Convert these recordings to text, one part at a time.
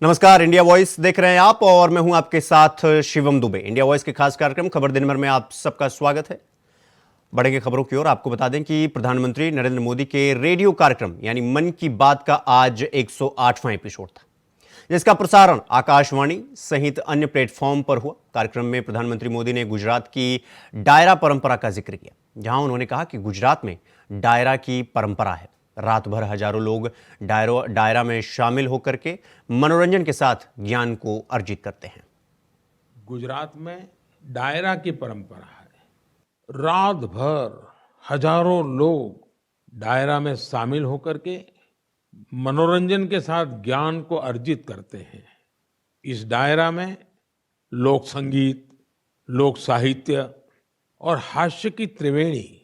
नमस्कार, India voice देख रहे हैं आप और मैं हूं आपके साथ शिवम दुबे। इंडिया वॉइस के खास कार्यक्रम खबर दिन भर में आप सबका स्वागत है। बढ़ेंगे खबरों की ओर। आपको बता दें कि प्रधानमंत्री नरेंद्र मोदी के रेडियो कार्यक्रम यानी मन की बात का आज 108वां एपिसोड था, जिसका प्रसारण आकाशवाणी सहित अन्य प्लेटफॉर्म पर हुआ। कार्यक्रम में प्रधानमंत्री मोदी ने गुजरात की डायरा परंपरा का जिक्र किया, जहां उन्होंने कहा कि गुजरात में डायरा की परंपरा है। रात भर हजारों लोग डायरा में शामिल होकर के मनोरंजन के साथ ज्ञान को अर्जित करते हैं। गुजरात में डायरा की परंपरा है। रात भर हजारों लोग डायरा में शामिल होकर के मनोरंजन के साथ ज्ञान को अर्जित करते हैं। इस डायरा में लोक संगीत, लोक साहित्य और हास्य की त्रिवेणी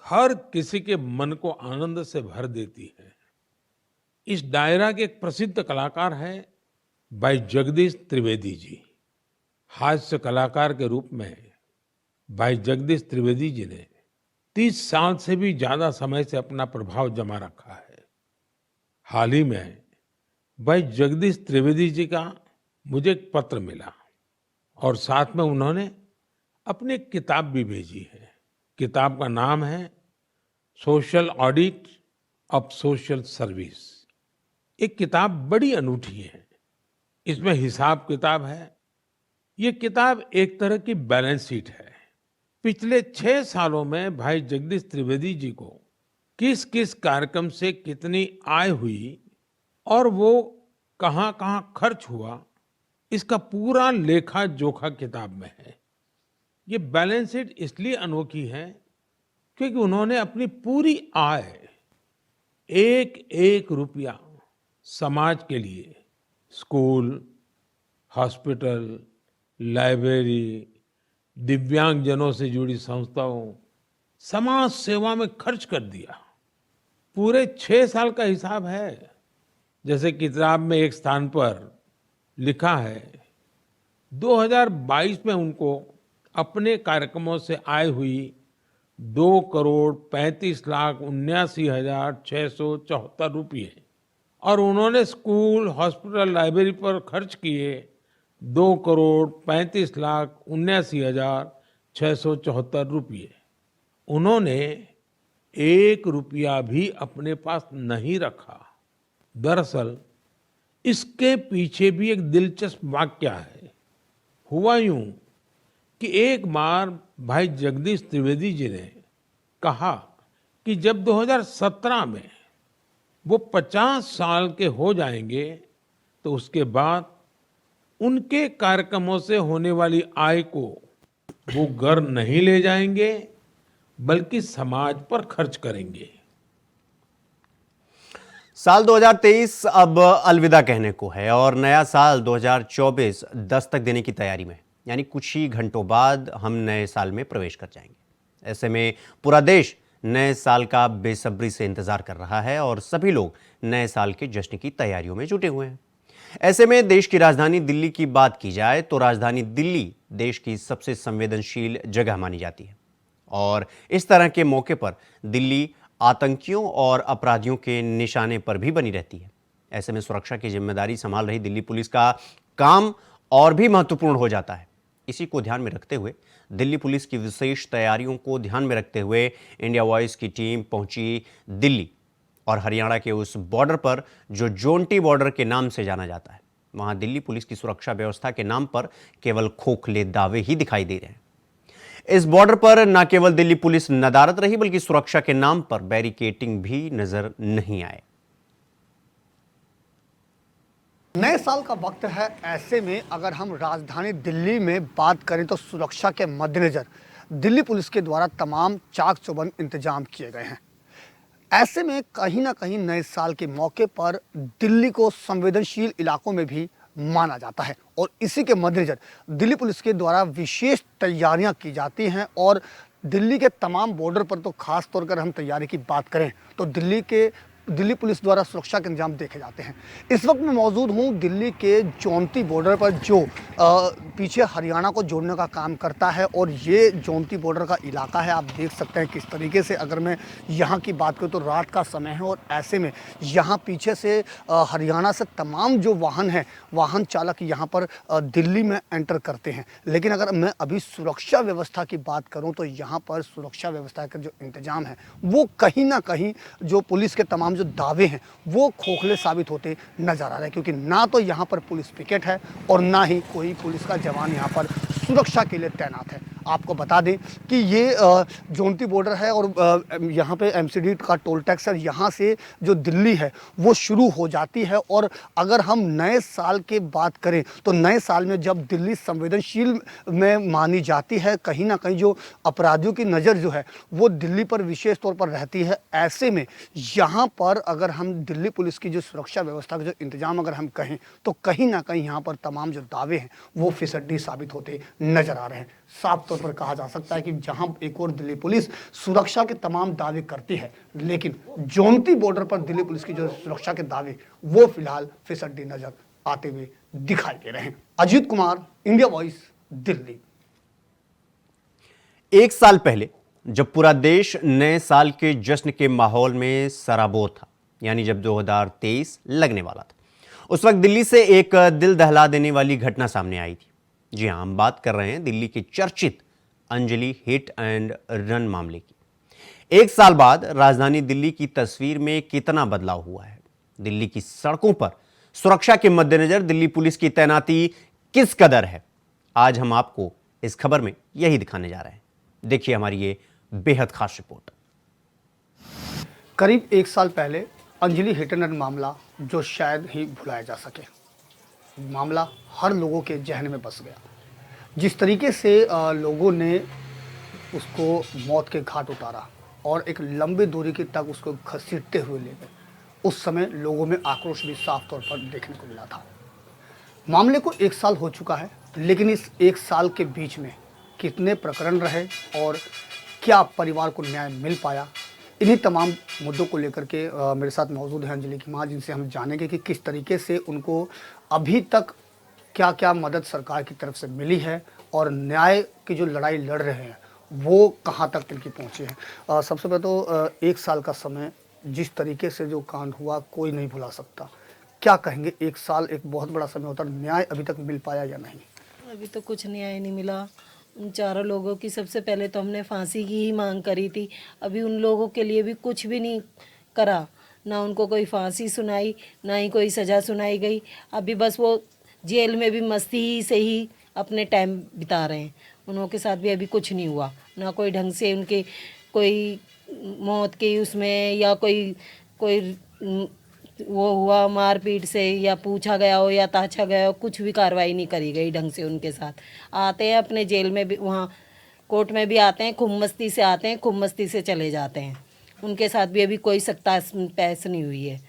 हर किसी के मन को आनंद से भर देती है। इस डायरा के एक प्रसिद्ध कलाकार हैं भाई जगदीश त्रिवेदी जी। हास्य कलाकार के रूप में भाई जगदीश त्रिवेदी जी ने 30 साल से भी ज्यादा समय से अपना प्रभाव जमा रखा है। हाल ही में भाई जगदीश त्रिवेदी जी का मुझे एक पत्र मिला और साथ में उन्होंने अपनी एक किताब भी भेजी है। किताब का नाम है social audit of social service. एक किताब बड़ी अनूठी है। इसमें हिसाब किताब है। ये किताब एक तरह की बैलेंस शीट है। पिछले 6 सालों में भाई जगदीश त्रिवेदी जी को किस किस कार्यक्रम से कितनी आय हुई और वो कहाँ कहाँ खर्च हुआ, इसका पूरा लेखा जोखा किताब में है। ये बैलेंस शीट इसलिए अनोखी है क्योंकि उन्होंने अपनी पूरी आय, एक एक रुपया समाज के लिए, स्कूल, हॉस्पिटल, लाइब्रेरी, दिव्यांगजनों से जुड़ी संस्थाओं, समाज सेवा में खर्च कर दिया। पूरे 6 साल का हिसाब है। जैसे किताब में एक स्थान पर लिखा है 2022 में उनको अपने कार्यक्रमों से आय हुई 2,35,79,674 रुपये और उन्होंने स्कूल, हॉस्पिटल, लाइब्रेरी पर खर्च किए 2,35,79,674 रुपये। उन्होंने 1 रुपया भी अपने पास नहीं रखा। दरअसल इसके पीछे भी एक दिलचस्प वाकया है। हुआ यूं कि एक बार भाई जगदीश त्रिवेदी जी ने कहा कि जब 2017 में वो 50 साल के हो जाएंगे तो उसके बाद उनके कार्यक्रमों से होने वाली आय को वो घर नहीं ले जाएंगे बल्कि समाज पर खर्च करेंगे। साल 2023 अब अलविदा कहने को है और नया साल 2024 दस्तक देने की तैयारी में, यानी कुछ ही घंटों बाद हम नए साल में प्रवेश कर जाएंगे। ऐसे में पूरा देश नए साल का बेसब्री से इंतजार कर रहा है और सभी लोग नए साल के जश्न की तैयारियों में जुटे हुए हैं। ऐसे में देश की राजधानी दिल्ली की बात की जाए तो राजधानी दिल्ली देश की सबसे संवेदनशील जगह मानी जाती है और इस तरह के मौके पर दिल्ली आतंकियों और अपराधियों के निशाने पर भी बनी रहती है। ऐसे में सुरक्षा की जिम्मेदारी संभाल रही दिल्ली पुलिस का काम और भी महत्वपूर्ण हो जाता है। इसी को ध्यान में रखते हुए दिल्ली पुलिस की विशेष तैयारियों को ध्यान में रखते हुए इंडिया वॉइस की टीम पहुंची दिल्ली और हरियाणा के उस बॉर्डर पर जो जोंटी बॉर्डर के नाम से जाना जाता है। वहां दिल्ली पुलिस की सुरक्षा व्यवस्था के नाम पर केवल खोखले दावे ही दिखाई दे रहे हैं। इस बॉर्डर पर न केवल दिल्ली पुलिस नदारद रही बल्कि सुरक्षा के नाम पर बैरिकेटिंग भी नजर नहीं आए। नए साल का वक्त है। ऐसे में अगर हम राजधानी दिल्ली में बात करें तो सुरक्षा के मद्देनजर दिल्ली पुलिस के द्वारा तमाम चाक चौबंद इंतजाम किए गए हैं। ऐसे में कहीं ना कहीं नए साल के मौके पर दिल्ली को संवेदनशील इलाकों में भी माना जाता है और इसी के मद्देनजर दिल्ली पुलिस के द्वारा विशेष तैयारियां की जाती हैं और दिल्ली के तमाम बॉर्डर पर तो खास तौर पर हम तैयारी की बात करें तो दिल्ली पुलिस द्वारा सुरक्षा के इंतजाम देखे जाते हैं। इस वक्त मैं मौजूद हूं दिल्ली के जोंटी बॉर्डर पर, जो पीछे हरियाणा को जोड़ने का काम करता है और ये जोमती बॉर्डर का इलाका है। आप देख सकते हैं किस तरीके से, अगर मैं यहाँ की बात करूँ तो रात का समय है और ऐसे में यहाँ पीछे से हरियाणा से तमाम जो वाहन हैं, वाहन चालक यहाँ पर दिल्ली में एंटर करते हैं। लेकिन अगर मैं अभी सुरक्षा व्यवस्था की बात करूँ तो यहाँ पर सुरक्षा व्यवस्था का जो इंतजाम है वो कहीं ना कहीं जो पुलिस के तमाम जो दावे हैं वो खोखले साबित होते नजर आ रहे हैं, क्योंकि ना तो यहाँ पर पुलिस पिकेट है और ना ही कोई पुलिस का जवान यहाँ पर सुरक्षा के लिए तैनात है। आपको बता दें कि ये जोमती बॉर्डर है और यहाँ पे एमसीडी का टोल टैक्स है, यहाँ से जो दिल्ली है वो शुरू हो जाती है। और अगर हम नए साल की बात करें तो नए साल में जब दिल्ली संवेदनशील में मानी जाती है, कहीं ना कहीं जो अपराधियों की नज़र जो है वो दिल्ली पर विशेष तौर पर रहती है। ऐसे में यहाँ पर अगर हम दिल्ली पुलिस की जो सुरक्षा व्यवस्था का जो इंतजाम अगर हम कहें तो कहीं ना कहीं यहाँ पर तमाम जो दावे हैं वो फिसड्डी साबित होते नजर आ रहे हैं। साफ तौर पर कहा जा सकता है कि जहां एक और दिल्ली पुलिस सुरक्षा के तमाम दावे करती है, लेकिन जोमती बॉर्डर पर दिल्ली पुलिस की जो सुरक्षा के दावे वो फिलहाल फिसड्डी नजर आते हुए दिखाई दे रहे हैं। Ajit Kumar, India voice, Delhi. एक साल पहले जब पूरा देश नए साल के जश्न के माहौल में सराबोर था, यानी जब 2023 लगने वाला था, उस वक्त दिल्ली से एक दिल दहला देने वाली घटना सामने आई थी। जी हाँ, हम बात कर रहे हैं दिल्ली के चर्चित अंजलि हिट एंड रन मामले की। एक साल बाद राजधानी दिल्ली की तस्वीर में कितना बदलाव हुआ है, दिल्ली की सड़कों पर सुरक्षा के मद्देनजर दिल्ली पुलिस की तैनाती किस कदर है, आज हम आपको इस खबर में यही दिखाने जा रहे हैं। देखिए हमारी ये बेहद खास रिपोर्ट। करीब एक साल पहले अंजलि हिट एंड रन मामला जो शायद ही भुलाया जा सके, मामला हर लोगों के जहन में बस गया। जिस तरीके से लोगों ने उसको मौत के घाट उतारा और एक लंबी दूरी की तक उसको घसीटते हुए ले गए, उस समय लोगों में आक्रोश भी साफ तौर पर देखने को मिला था। मामले को एक साल हो चुका है, लेकिन इस एक साल के बीच में कितने प्रकरण रहे और क्या परिवार को न्याय मिल पाया, इन्हीं तमाम मुद्दों को लेकर के मेरे साथ मौजूद है अंजलि की माँ, जिनसे हम जानेंगे कि किस तरीके से उनको अभी तक क्या क्या मदद सरकार की तरफ से मिली है और न्याय की जो लड़ाई लड़ रहे हैं वो कहाँ तक इनकी पहुँची है। सबसे पहले तो एक साल का समय, जिस तरीके से जो कांड हुआ कोई नहीं भुला सकता। क्या कहेंगे, एक साल एक बहुत बड़ा समय होता है, न्याय अभी तक मिल पाया या नहीं? अभी तो कुछ न्याय नहीं मिला। उन चारों लोगों की सबसे पहले तो हमने फांसी की ही मांग करी थी, अभी उन लोगों के लिए भी कुछ भी नहीं करा, ना उनको कोई फांसी सुनाई, ना ही कोई सज़ा सुनाई गई। अभी बस वो जेल में भी मस्ती ही से ही अपने टाइम बिता रहे हैं। उनके साथ भी अभी कुछ नहीं हुआ, ना कोई ढंग से उनके कोई मौत की उसमें या कोई वो हुआ मारपीट से या पूछा गया हो या ताछा गया हो, कुछ भी कार्रवाई नहीं करी गई ढंग से। उनके साथ आते हैं अपने जेल में भी, वहाँ कोर्ट में भी आते हैं, खूब मस्ती से आते हैं, खूब मस्ती से चले जाते हैं। उनके साथ भी अभी कोई सख्ता पैस नहीं हुई है।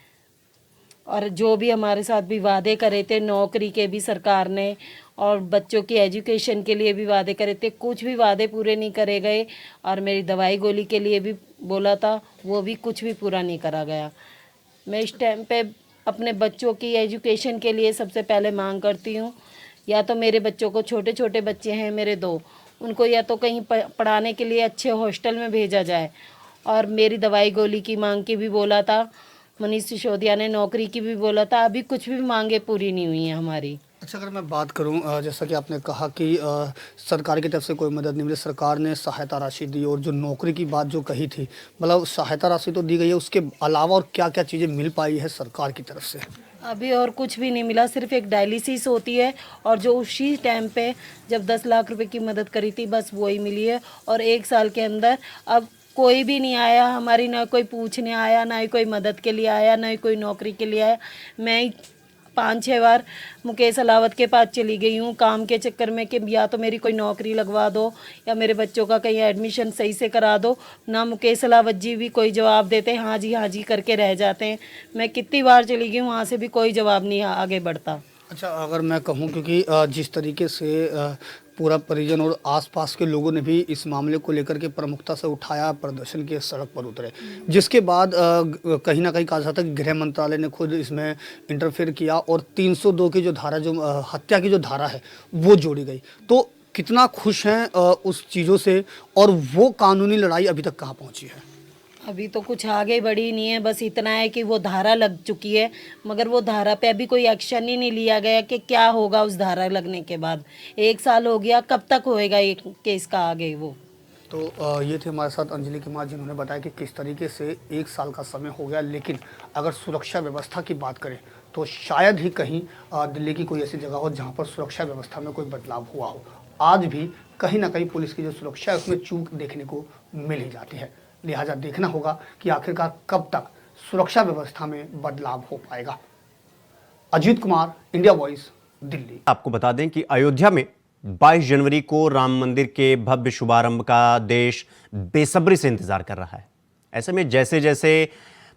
और जो भी हमारे साथ भी वादे करे थे नौकरी के भी सरकार ने और बच्चों की एजुकेशन के लिए भी वादे करे थे, कुछ भी वादे पूरे नहीं करे गए। और मेरी दवाई गोली के लिए भी बोला था, वो भी कुछ भी पूरा नहीं करा गया। मैं इस टाइम पे अपने बच्चों की एजुकेशन के लिए सबसे पहले मांग करती हूँ, या तो मेरे बच्चों को, छोटे छोटे बच्चे हैं मेरे दो, उनको या तो कहीं पढ़ाने के लिए अच्छे हॉस्टल में भेजा जाए। और मेरी दवाई गोली की मांग की भी बोला था मनीष सिसोदिया ने, नौकरी की भी बोला था, अभी कुछ भी मांगे पूरी नहीं हुई हैं हमारी। अच्छा, अगर मैं बात करूं, जैसा कि आपने कहा कि सरकार की तरफ से कोई मदद नहीं मिली, सरकार ने सहायता राशि दी और जो नौकरी की बात जो कही थी, मतलब सहायता राशि तो दी गई है, उसके अलावा और क्या क्या चीज़ें मिल पाई है सरकार की तरफ से? अभी और कुछ भी नहीं मिला, सिर्फ एक डायलिसिस होती है और जो उसी टाइम पे जब 10 लाख रुपए की मदद करी थी बस वही मिली है। और एक साल के अंदर अब कोई भी नहीं आया हमारी, ना कोई पूछने आया, ना ही कोई मदद के लिए आया, ना ही कोई नौकरी के लिए आया। मैं 5-6 बार मुकेश अलावत के पास चली गई हूँ काम के चक्कर में कि या तो मेरी कोई नौकरी लगवा दो या मेरे बच्चों का कहीं एडमिशन सही से करा दो। ना मुकेश अलावत जी भी कोई जवाब देते हैं, हाँ जी करके रह जाते हैं। मैं कितनी बार चली गई हूँ, वहाँ से भी कोई जवाब नहीं आगे बढ़ता। अच्छा, अगर मैं कहूं, क्योंकि जिस तरीके से पूरा परिजन और आसपास के लोगों ने भी इस मामले को लेकर के प्रमुखता से उठाया, प्रदर्शन के सड़क पर उतरे, जिसके बाद कहीं ना कहीं कहा जाता है कि गृह मंत्रालय ने खुद इसमें इंटरफेयर किया और 302 की जो धारा, जो हत्या की जो धारा है, वो जोड़ी गई। तो कितना खुश हैं उस चीज़ों से, और वो कानूनी लड़ाई अभी तक कहाँ पहुँची है? अभी तो कुछ आगे बढ़ी नहीं है, बस इतना है कि वो धारा लग चुकी है, मगर वो धारा पे अभी कोई एक्शन ही नहीं लिया गया कि क्या होगा उस धारा लगने के बाद। 1 साल हो गया, कब तक होएगा ये केस का आगे वो। तो ये थे हमारे साथ अंजलि की माँ, जिन्होंने बताया कि किस तरीके से 1 साल का समय हो गया, लेकिन अगर सुरक्षा व्यवस्था की बात करें तो शायद ही कहीं दिल्ली की कोई ऐसी जगह हो जहाँ पर सुरक्षा व्यवस्था में कोई बदलाव हुआ हो। आज भी कहीं ना कहीं पुलिस की जो सुरक्षा है उसमें चूक देखने को मिल ही जाती है। लिहाजा देखना होगा कि आखिरकार कब तक सुरक्षा व्यवस्था में बदलाव हो पाएगा। Ajit Kumar, India voice, Delhi. आपको बता दें कि अयोध्या में 22 जनवरी को राम मंदिर के भव्य शुभारंभ का देश बेसब्री से इंतजार कर रहा है। ऐसे में जैसे जैसे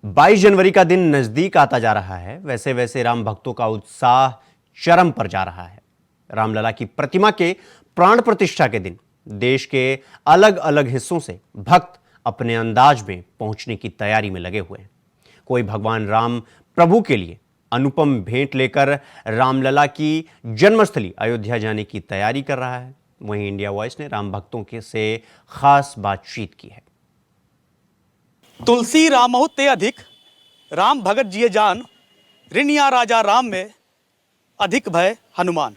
22 जनवरी का दिन नजदीक आता जा रहा है, वैसे वैसे राम भक्तों का उत्साह चरम पर जा रहा है। रामलला की प्रतिमा के प्राण प्रतिष्ठा के दिन देश के अलग अलग हिस्सों से भक्त अपने अंदाज में पहुंचने की तैयारी में लगे हुए हैं। कोई भगवान राम प्रभु के लिए अनुपम भेंट लेकर रामलला की जन्मस्थली अयोध्या जाने की तैयारी कर रहा है। वहीं इंडिया वॉइस ने राम भक्तों के से खास बातचीत की है। तुलसी रामहु ते अधिक, राम भगत जिये जान, ऋणिया राजा राम में अधिक भय हनुमान।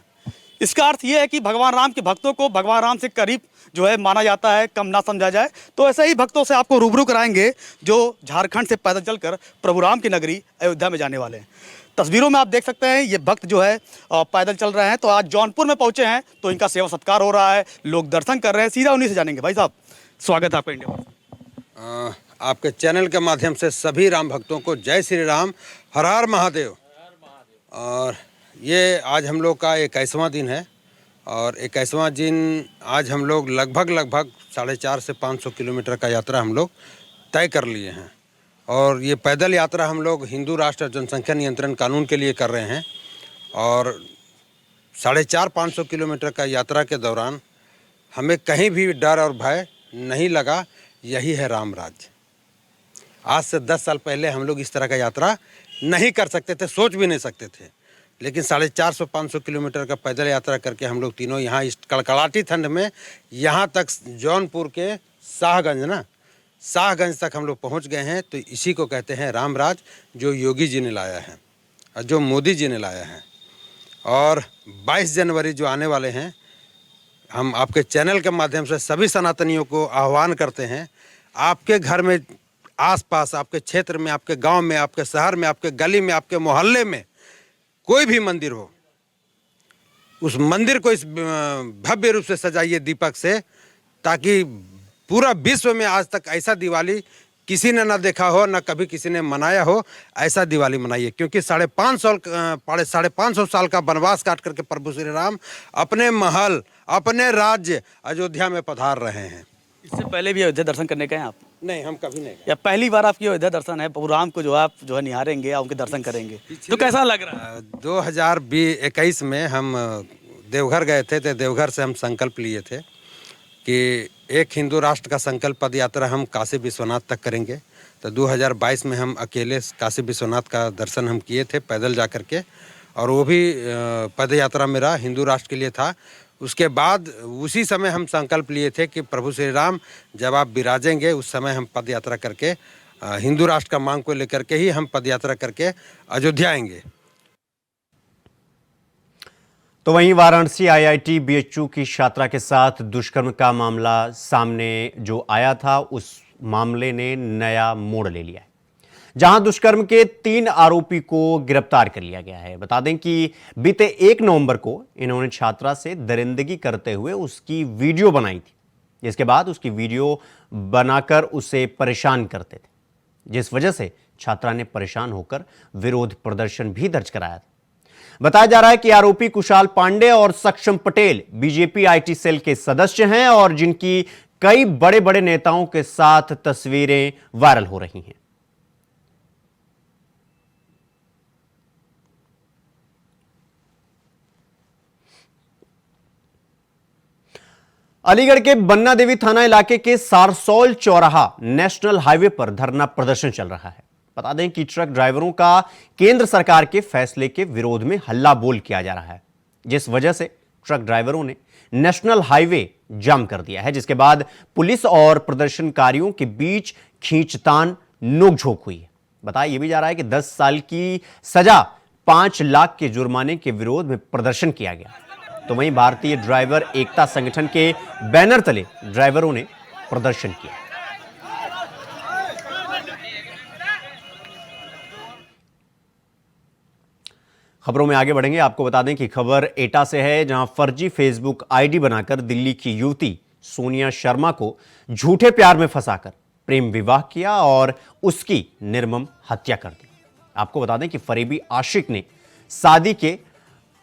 इसका अर्थ यह है कि भगवान राम के भक्तों को भगवान राम से करीब जो है माना जाता है, कम ना समझा जाए। तो ऐसे ही भक्तों से आपको रूबरू कराएंगे जो झारखंड से पैदल चलकर प्रभु राम की नगरी अयोध्या में जाने वाले हैं। तस्वीरों में आप देख सकते हैं ये भक्त जो है पैदल चल रहे हैं। तो आज जौनपुर में पहुंचे हैं तो इनका सेवा सत्कार हो रहा है, लोग दर्शन कर रहे हैं। सीधा उन्हीं से जानेंगे। भाई साहब, स्वागत है आपका इंडिया में। आपके चैनल के माध्यम से सभी राम भक्तों को जय श्री राम, हर हर महादेव। और ये आज हम लोग का 21वां दिन है और 21वां दिन आज हम लोग लगभग 450 से 500 किलोमीटर का यात्रा हम लोग तय कर लिए हैं। और ये पैदल यात्रा हम लोग हिंदू राष्ट्र जनसंख्या नियंत्रण कानून के लिए कर रहे हैं। और 450-500 किलोमीटर का यात्रा के दौरान हमें कहीं भी डर और भय नहीं लगा। यही है राम राज्य। आज से 10 साल पहले हम लोग इस तरह का यात्रा नहीं कर सकते थे, सोच भी नहीं सकते थे। लेकिन 450-500 किलोमीटर का पैदल यात्रा करके हम लोग तीनों यहाँ इस कड़कड़ाती ठंड में यहाँ तक जौनपुर के शाहगंज तक हम लोग पहुँच गए हैं। तो इसी को कहते हैं राम राज, जो योगी जी ने लाया है और जो मोदी जी ने लाया है। और 22 जनवरी जो आने वाले हैं, हम आपके चैनल के माध्यम से सभी सनातनियों को आह्वान करते हैं, आपके घर में आसपास, आपके क्षेत्र में, आपके गांव में, आपके शहर में, आपके गली में, आपके मोहल्ले में कोई भी मंदिर हो, उस मंदिर को इस भव्य रूप से सजाइए दीपक से, ताकि पूरा विश्व में आज तक ऐसा दिवाली किसी ने ना देखा हो, ना कभी किसी ने मनाया हो। ऐसा दिवाली मनाइए, क्योंकि 550 साल का वनवास काट करके प्रभु श्री राम अपने महल, अपने राज्य अयोध्या में पधार रहे हैं। इससे पहले भी अयोध्या दर्शन करने गए हैं आप? नहीं, हम कभी नहीं। या पहली बार आपकी अयोध्या दर्शन है? प्रभु राम को जो आप जो है निहारेंगे या उनके दर्शन करेंगे, तो कैसा लग रहा है? 2021 में हम देवघर गए थे। तो देवघर से हम संकल्प लिए थे कि एक हिंदू राष्ट्र का संकल्प पद यात्रा हम काशी विश्वनाथ तक करेंगे। तो 2022 में हम अकेले काशी विश्वनाथ का दर्शन हम किए थे पैदल जा कर के, और वो भी पद यात्रा मेरा हिंदू राष्ट्र के लिए था। उसके बाद उसी समय हम संकल्प लिए थे कि प्रभु श्री राम जब आप विराजेंगे उस समय हम पद यात्रा करके हिंदू राष्ट्र का मांग को लेकर के ही हम पद यात्रा करके अयोध्या आएंगे। तो वहीं वाराणसी IIT BHU की छात्रा के साथ दुष्कर्म का मामला सामने जो आया था, उस मामले ने नया मोड़ ले लिया है, जहां दुष्कर्म के 3 आरोपी को गिरफ्तार कर लिया गया है। बता दें कि बीते 1 नवंबर को इन्होंने छात्रा से दरिंदगी करते हुए उसकी वीडियो बनाई थी, जिसके बाद उसकी वीडियो बनाकर उसे परेशान करते थे, जिस वजह से छात्रा ने परेशान होकर विरोध प्रदर्शन भी दर्ज कराया था। बताया जा रहा है कि आरोपी कुशाल पांडे और सक्षम पटेल बीजेपी IT सेल के सदस्य हैं और जिनकी कई बड़े बड़े नेताओं के साथ तस्वीरें वायरल हो रही हैं। अलीगढ़ के बन्ना देवी थाना इलाके के सारसौल चौराहा नेशनल हाईवे पर धरना प्रदर्शन चल रहा है। बता दें कि ट्रक ड्राइवरों का केंद्र सरकार के फैसले के विरोध में हल्ला बोल किया जा रहा है, जिस वजह से ट्रक ड्राइवरों ने नेशनल हाईवे जाम कर दिया है, जिसके बाद पुलिस और प्रदर्शनकारियों के बीच खींचतान नोकझोंक हुई है। बताया यह भी जा रहा है कि 10 साल की सजा 5 लाख के जुर्माने के विरोध में प्रदर्शन किया गया। तो वहीं भारतीय ड्राइवर एकता संगठन के बैनर तले ड्राइवरों ने प्रदर्शन किया। खबरों में आगे बढ़ेंगे। आपको बता दें कि खबर एटा से है, जहां फर्जी फेसबुक आईडी बनाकर दिल्ली की युवती सोनिया शर्मा को झूठे प्यार में फंसाकर प्रेम विवाह किया और उसकी निर्मम हत्या कर दी। आपको बता दें कि फरेबी आशिक ने शादी के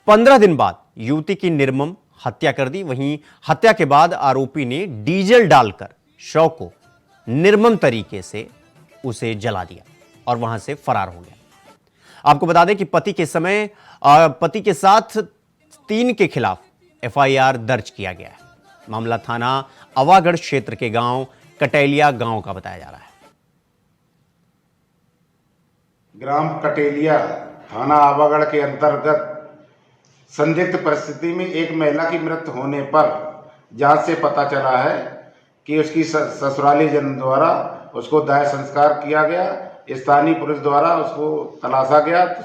15 दिन बाद युवती की निर्मम हत्या कर दी। वहीं हत्या के बाद आरोपी ने डीजल डालकर शव को निर्मम तरीके से उसे जला दिया और वहां से फरार हो गया। आपको बता दें कि पति के साथ 3 के खिलाफ एफआईआर दर्ज किया गया है। मामला थाना अवागढ़ क्षेत्र के गांव कटेलिया गांव का बताया जा रहा है। ग्राम कटेलिया थाना आवागढ़ के अंतर्गत संदिग्ध परिस्थिति में एक महिला की मृत्यु होने पर जांच से पता चला है कि उसकी ससुराली जन द्वारा उसको दाह संस्कार किया गया। स्थानीय पुलिस द्वारा उसको तलाशा गया तो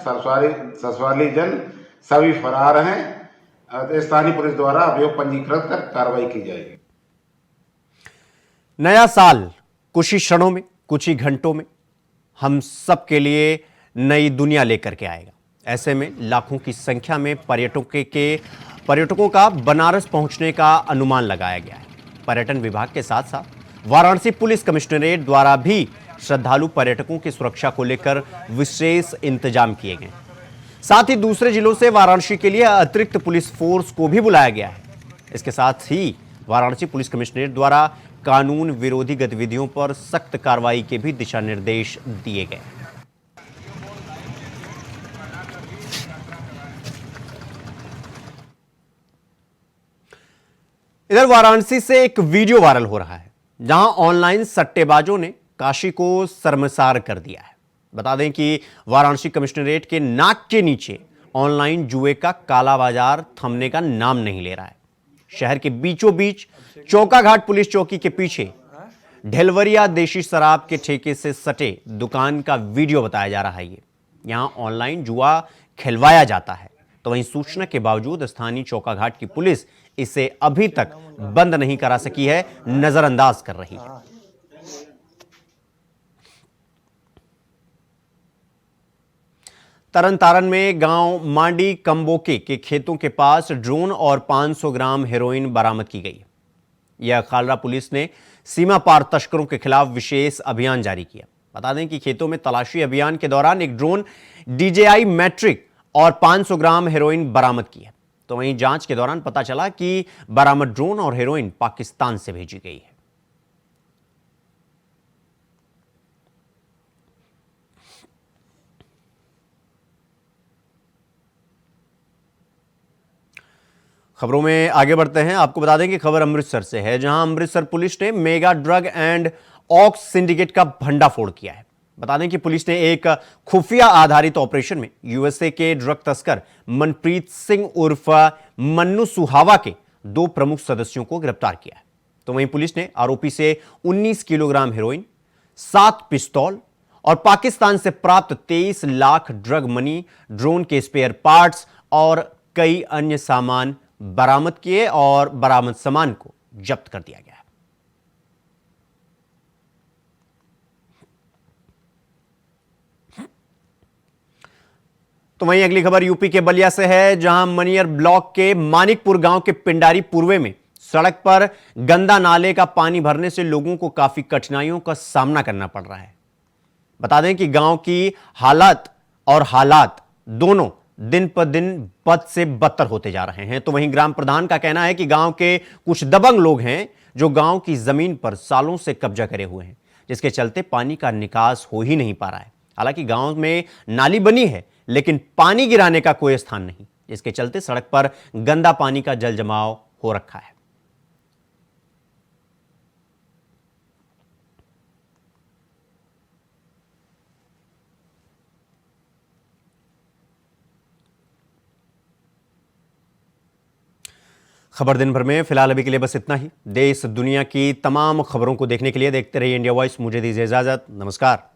ससुराली जन सभी फरार हैं। स्थानीय पुलिस द्वारा अभियोग पंजीकृत कर कार्रवाई की जाएगी। नया साल कुछ ही क्षणों में, कुछ ही घंटों में हम सब के लिए नई दुनिया लेकर के आएगा। ऐसे में लाखों की संख्या में पर्यटकों का बनारस पहुंचने का अनुमान लगाया गया है। पर्यटन विभाग के साथ साथ वाराणसी पुलिस कमिश्नरेट द्वारा भी श्रद्धालु पर्यटकों की सुरक्षा को लेकर विशेष इंतजाम किए गए। साथ ही दूसरे जिलों से वाराणसी के लिए अतिरिक्त पुलिस फोर्स को भी बुलाया गया है। इसके साथ ही वाराणसी पुलिस कमिश्नरेट द्वारा कानून विरोधी गतिविधियों पर सख्त कार्रवाई के भी दिशा निर्देश दिए गए। इधर वाराणसी से एक वीडियो वायरल हो रहा है, जहां ऑनलाइन सट्टेबाजों ने काशी को शर्मसार कर दिया है। बता दें कि वाराणसी कमिश्नरेट के नाक के नीचे ऑनलाइन जुए का काला बाजार थमने का नाम नहीं ले रहा है। शहर के बीचों बीच चौकाघाट पुलिस चौकी के पीछे ढेलवरिया देशी शराब के ठेके से सटे दुकान का वीडियो बताया जा रहा है। यहां ऑनलाइन जुआ खिलवाया जाता है, तो वहीं सूचना के बावजूद स्थानीय चौकाघाट की पुलिस इसे अभी तक बंद नहीं करा सकी है, नजरअंदाज कर रही है। तरन तारण में गांव मांडी कंबोके के खेतों के पास ड्रोन और 500 ग्राम हेरोइन बरामद की गई। यह खालरा पुलिस ने सीमा पार तस्करों के खिलाफ विशेष अभियान जारी किया। बता दें कि खेतों में तलाशी अभियान के दौरान एक ड्रोन, DJI मैट्रिक और 500 ग्राम हेरोइन बरामद की है। तो वहीं जांच के दौरान पता चला कि बरामद ड्रोन और हेरोइन पाकिस्तान से भेजी गई है। खबरों में आगे बढ़ते हैं। आपको बता दें कि खबर अमृतसर से है, जहां अमृतसर पुलिस ने मेगा ड्रग एंड ऑक्स सिंडिकेट का भंडाफोड़ किया है। बता दें कि पुलिस ने एक खुफिया आधारित ऑपरेशन में यूएसए के ड्रग तस्कर मनप्रीत सिंह उर्फ मन्नू सुहावा के 2 प्रमुख सदस्यों को गिरफ्तार किया है। तो वहीं पुलिस ने आरोपी से 19 किलोग्राम हेरोइन, 7 पिस्तौल और पाकिस्तान से प्राप्त 23 लाख ड्रग मनी, ड्रोन के स्पेयर पार्ट्स और कई अन्य सामान बरामद किए और बरामद सामान को जब्त कर दिया गया है। तो वहीं अगली खबर यूपी के बलिया से है, जहां मनियर ब्लॉक के मानिकपुर गांव के पिंडारी पूर्वे में सड़क पर गंदा नाले का पानी भरने से लोगों को काफी कठिनाइयों का सामना करना पड़ रहा है। बता दें कि गांव की हालात दोनों दिन पर दिन बद से बदतर होते जा रहे हैं। तो वहीं ग्राम प्रधान का कहना है कि गांव के कुछ दबंग लोग हैं जो गांव की जमीन पर सालों से कब्जा करे हुए हैं, जिसके चलते पानी का निकास हो ही नहीं पा रहा है। हालांकि गांव में नाली बनी है, लेकिन पानी गिराने का कोई स्थान नहीं, जिसके चलते सड़क पर गंदा पानी का जल जमाव हो रखा है। खबर दिन भर में फिलहाल अभी के लिए बस इतना ही। देश दुनिया की तमाम खबरों को देखने के लिए देखते रहिए इंडिया वॉइस। मुझे दीजिए इजाजत। नमस्कार।